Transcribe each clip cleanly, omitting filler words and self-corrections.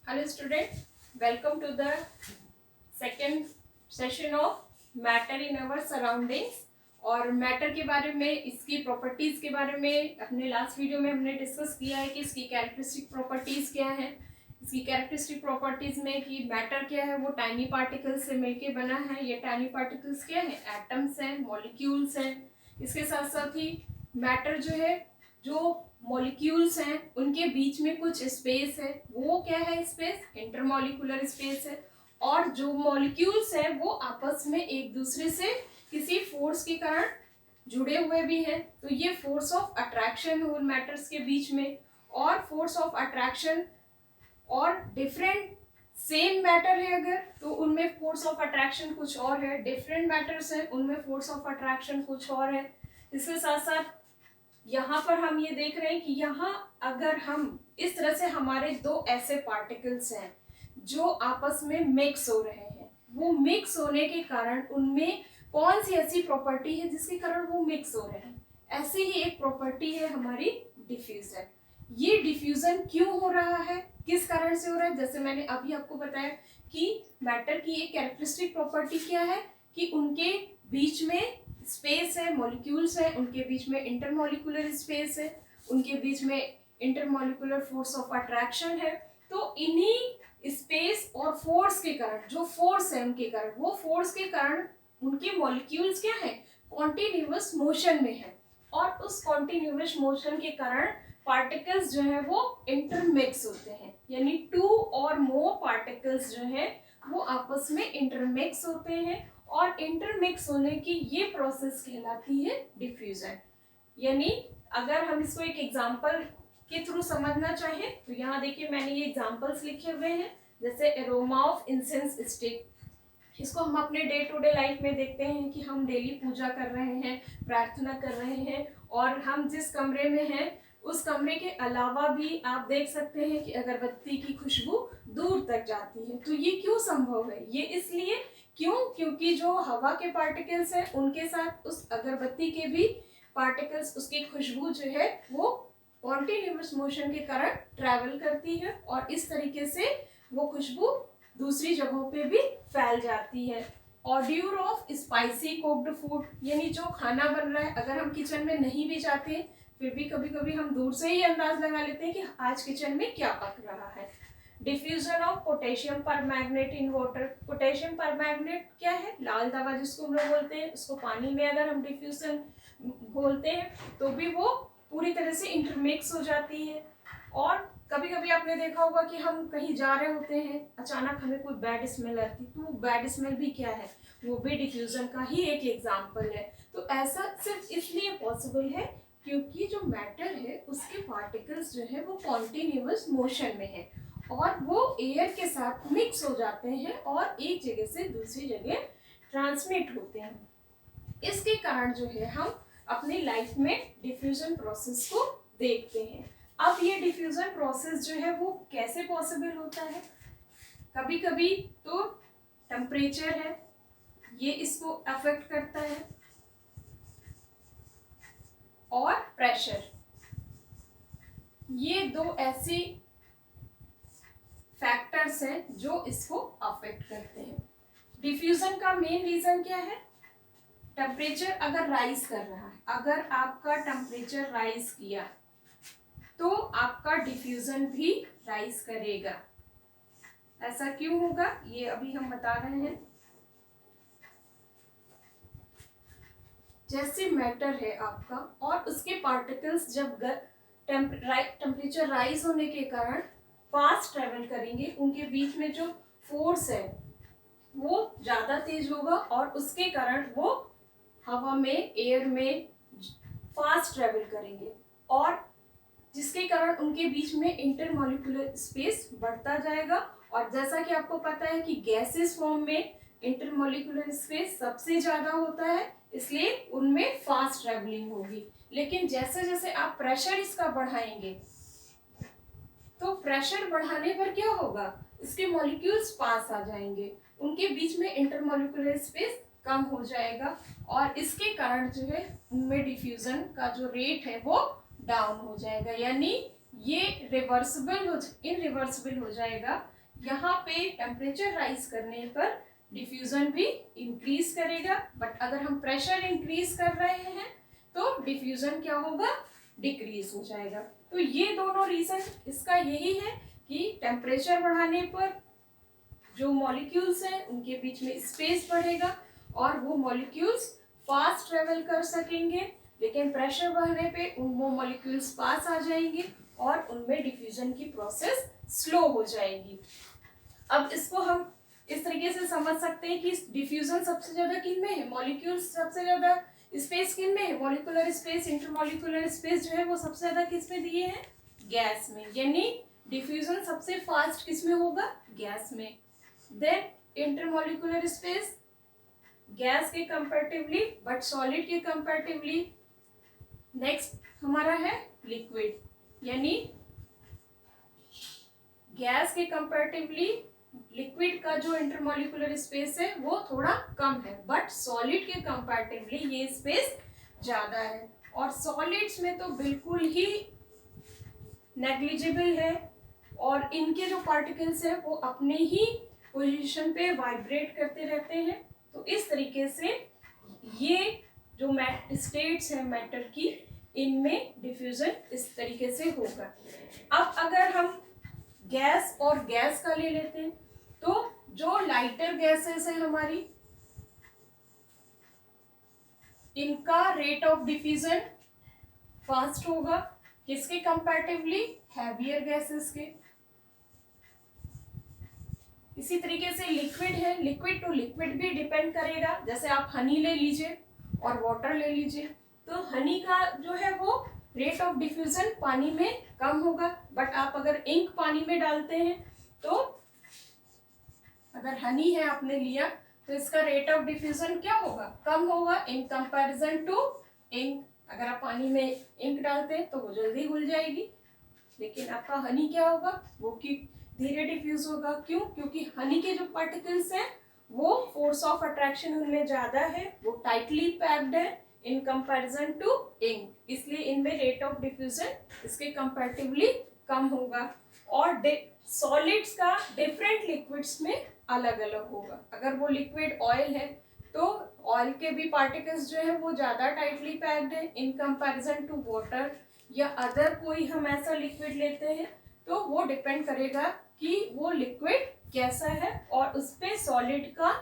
Hello student, welcome to the second session of matter in our surroundings। और matter के बारे में, इसकी प्रॉपर्टीज के बारे में अपने लास्ट वीडियो में हमने डिस्कस किया है कि इसकी कैरेक्टरिस्टिक प्रॉपर्टीज क्या है। इसकी कैरेक्टरिस्टिक प्रॉपर्टीज में कि मैटर क्या है, वो टाइनी पार्टिकल्स से मिलके बना है। ये टाइनी पार्टिकल्स क्या है, एटम्स हैं, मॉलिक्यूल्स हैं। इसके साथ साथ ही मैटर जो है, जो मॉलिक्यूल्स हैं उनके बीच में कुछ स्पेस है, वो क्या है, स्पेस इंटरमॉलिक्यूलर स्पेस है। और जो मॉलिक्यूल्स हैं वो आपस में एक दूसरे से किसी फोर्स के कारण जुड़े हुए भी हैं। तो ये फोर्स ऑफ अट्रैक्शन है उन मैटर्स के बीच में। और फोर्स ऑफ अट्रैक्शन और डिफरेंट सेम मैटर है अगर, तो उनमें फोर्स ऑफ अट्रैक्शन कुछ और है। डिफरेंट मैटर्स हैं, उनमें फोर्स ऑफ अट्रैक्शन कुछ और है। इसके साथ साथ यहाँ पर हम ये देख रहे हैं कि यहाँ अगर हम इस तरह से, हमारे दो ऐसे पार्टिकल्स हैं जो आपस में मिक्स हो रहे हैं, वो मिक्स होने के कारण उनमें कौन सी ऐसी प्रॉपर्टी है जिसके कारण वो मिक्स हो रहे हैं। ऐसी ही एक प्रॉपर्टी है हमारी डिफ्यूजन। ये डिफ्यूजन क्यों हो रहा है, किस कारण से हो रहा है, जैसे मैंने अभी आपको बताया कि मैटर की एक कैरेक्टरिस्टिक प्रॉपर्टी क्या है कि उनके बीच में स्पेस है, मॉलिक्यूल्स है, उनके बीच में इंटरमॉलिक्यूलर स्पेस है, उनके बीच में इंटरमॉलिक्यूलर फोर्स ऑफ अट्रैक्शन है। तो इन्हीं स्पेस और फोर्स के कारण, जो फोर्स है उनके कारण, वो फोर्स के कारण उनके मॉलिक्यूल्स क्या है, कॉन्टिन्यूअस मोशन में है। और उस कॉन्टिन्यूअस मोशन के कारण पार्टिकल्स जो है वो इंटरमिक्स होते हैं, यानी टू और मोर पार्टिकल्स जो है वो आपस में इंटरमिक्स होते हैं। और इंटरमिक्स होने की ये प्रोसेस कहलाती है डिफ्यूजन। यानी अगर हम इसको एक एग्जांपल के थ्रू समझना चाहें तो यहाँ देखिए मैंने ये एग्जांपल्स लिखे हुए हैं। जैसे एरोमा ऑफ इंसेंस स्टिक, इसको हम अपने डे टू डे लाइफ में देखते हैं कि हम डेली पूजा कर रहे हैं, प्रार्थना कर रहे हैं, और हम जिस कमरे में हैं उस कमरे के अलावा भी आप देख सकते हैं कि अगरबत्ती की खुशबू दूर तक जाती है। तो ये क्यों संभव है, ये इसलिए क्योंकि जो हवा के पार्टिकल्स हैं उनके साथ उस अगरबत्ती के भी पार्टिकल्स, उसकी खुशबू जो है वो कॉन्टिन्यूअस मोशन के कारण ट्रैवल करती है, और इस तरीके से वो खुशबू दूसरी जगहों पे भी फैल जाती है। ऑड्यूर ऑफ स्पाइसी कुक्ड फूड, यानी जो खाना बन रहा है, अगर हम किचन में नहीं भी जाते फिर भी कभी कभी हम दूर से ही अंदाज लगा लेते हैं कि आज किचन में क्या पक रहा है। Diffusion of potassium permanganate in water, potassium permanganate क्या है, लाल दवा जिसको हम लोग बोलते हैं, उसको पानी में अगर हम डिफ्यूजन बोलते हैं तो भी वो पूरी तरह से इंटरमिक्स हो जाती है। और कभी कभी आपने देखा होगा कि हम कहीं जा रहे होते हैं, अचानक हमें कोई बैड स्मेल आती है, तो वो बैड स्मेल भी क्या है, वो भी डिफ्यूजन का ही एक एग्जाम्पल है। तो ऐसा सिर्फ इसलिए पॉसिबल है क्योंकि जो मैटर है उसके पार्टिकल्स जो है वो कॉन्टिन्यूअस मोशन में है, और वो एयर के साथ मिक्स हो जाते हैं और एक जगह से दूसरी जगह ट्रांसमिट होते हैं। इसके कारण जो है हम अपनी लाइफ में डिफ्यूजन प्रोसेस को देखते हैं। अब ये डिफ्यूजन प्रोसेस जो है वो कैसे पॉसिबल होता है, कभी कभी तो टेम्परेचर है ये इसको अफेक्ट करता है, और प्रेशर, ये दो ऐसी फैक्टर्स हैं जो इसको अफेक्ट करते हैं। डिफ्यूजन का मेन रीजन क्या है, टेम्परेचर अगर राइज कर रहा है, अगर आपका टेम्परेचर राइज किया तो आपका डिफ्यूजन भी राइज करेगा। ऐसा क्यों होगा ये अभी हम बता रहे हैं। जैसे मैटर है आपका और उसके पार्टिकल्स जब टेम्परेचर राइज होने के कारण फास्ट ट्रेवल करेंगे, उनके बीच में जो फोर्स है वो ज़्यादा तेज होगा, और उसके कारण वो हवा में, एयर में फास्ट ट्रेवल करेंगे, और जिसके कारण उनके बीच में इंटरमॉलिक्यूलर स्पेस बढ़ता जाएगा। और जैसा कि आपको पता है कि गैसेस फॉर्म में इंटरमॉलिक्यूलर स्पेस सबसे ज़्यादा होता है, इसलिए उनमें फास्ट ट्रेवलिंग होगी। लेकिन जैसे जैसे आप प्रेशर इसका बढ़ाएंगे तो प्रेशर बढ़ाने पर क्या होगा, इसके मॉलिक्यूल्स पास आ जाएंगे, उनके बीच में इंटरमॉलिक्यूलर स्पेस कम हो जाएगा, और इसके कारण जो है उनमें डिफ्यूजन का जो रेट है वो डाउन हो जाएगा। यानी ये इनरिवर्सिबल हो जाएगा। यहाँ पे टेम्परेचर राइज करने पर डिफ्यूजन भी इंक्रीज करेगा, बट अगर हम प्रेशर इंक्रीज कर रहे हैं तो डिफ्यूजन क्या होगा, डिक्रीज हो जाएगा। तो ये दोनों रीजन इसका यही है कि टेम्परेचर बढ़ाने पर जो मॉलिक्यूल्स हैं उनके बीच में स्पेस बढ़ेगा और वो मॉलिक्यूल्स फास्ट ट्रेवल कर सकेंगे, लेकिन प्रेशर बढ़ने पे वो मॉलिक्यूल्स पास आ जाएंगे और उनमें डिफ्यूजन की प्रोसेस स्लो हो जाएगी। अब इसको हम इस तरीके से समझ सकते हैं कि डिफ्यूजन सबसे ज्यादा किन में है, मॉलिक्यूल्स सबसे ज्यादा स्पेस किन में है, मॉलिक्यूलर स्पेस, इंटरमॉलिक्यूलर स्पेस जो है वो सबसे ज्यादा किस में दिए हैं, गैस में। यानी डिफ्यूजन सबसे फास्ट किस में होगा, गैस में। देन इंटरमॉलिक्यूलर स्पेस गैस के कंपैरेटिवली बट सॉलिड के कंपैरेटिवली। नेक्स्ट हमारा है लिक्विड, यानी गैस के कंपैरेटिवली लिक्विड का जो इंटरमॉलिक्यूलर स्पेस है वो थोड़ा कम है, बट सॉलिड के कंपैरेटिवली ये स्पेस ज्यादा है। और सॉलिड्स में तो बिल्कुल ही नेग्लिजिबल है और इनके जो पार्टिकल्स हैं वो अपने ही पोजीशन पे वाइब्रेट करते रहते हैं। तो इस तरीके से ये जो स्टेट्स हैं मैटर की, इनमें डिफ्यूजन इस तरीके से होगा। अब अगर हम गैस और गैस का ले लेते हैं तो जो लाइटर गैसेस है हमारी, इनका रेट ऑफ डिफ्यूजन फास्ट होगा किसके कंपैरेटिवली, हैवियर गैसेस के। इसी तरीके से लिक्विड है, लिक्विड टू लिक्विड भी डिपेंड करेगा। जैसे आप हनी ले लीजिए और वाटर ले लीजिए, तो हनी का जो है वो रेट ऑफ डिफ्यूजन पानी में कम होगा, बट आप अगर इंक पानी में डालते हैं तो अगर हनी है आपने लिया तो इसका रेट ऑफ डिफ्यूजन क्या होगा, कम होगा इन कंपैरिजन टू इंक। अगर आप पानी में इंक डालते हैं तो वो जल्दी घुल जाएगी, लेकिन आपका हनी क्या होगा, वो की धीरे डिफ्यूज होगा। क्यों, क्योंकि हनी के जो पार्टिकल्स हैं वो फोर्स ऑफ अट्रैक्शन उनमें ज्यादा है, वो टाइटली पैक्ड है इन कंपैरिजन टू इंक, इसलिए इनमें रेट ऑफ डिफ्यूजन इसके कंपैरेटिवली कम होगा। और सॉलिड्स का डिफरेंट लिक्विड्स में अलग अलग होगा। अगर वो लिक्विड ऑयल है तो ऑयल के भी पार्टिकल्स जो है वो ज्यादा टाइटली पैक्ड है इन कंपैरिजन टू वाटर, या अदर कोई हम ऐसा लिक्विड लेते हैं तो वो डिपेंड करेगा कि वो लिक्विड कैसा है और उस पे सॉलिड का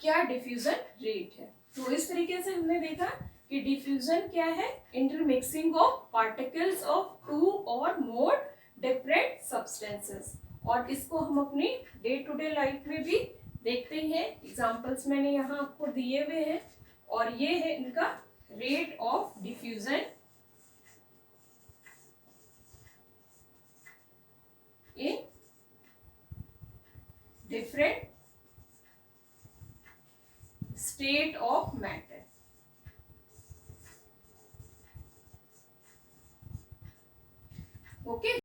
क्या डिफ्यूजन रेट है। तो इस तरीके से हमने देखा कि डिफ्यूजन क्या है, intermixing of particles of two और मोर डिफरेंट सब्सटेंसेस। और इसको हम अपनी डे टू डे लाइफ में भी देखते हैं। एग्जांपल्स मैंने यहाँ आपको दिए हुए हैं और ये है इनका rate of diffusion in different state of matter. Okay.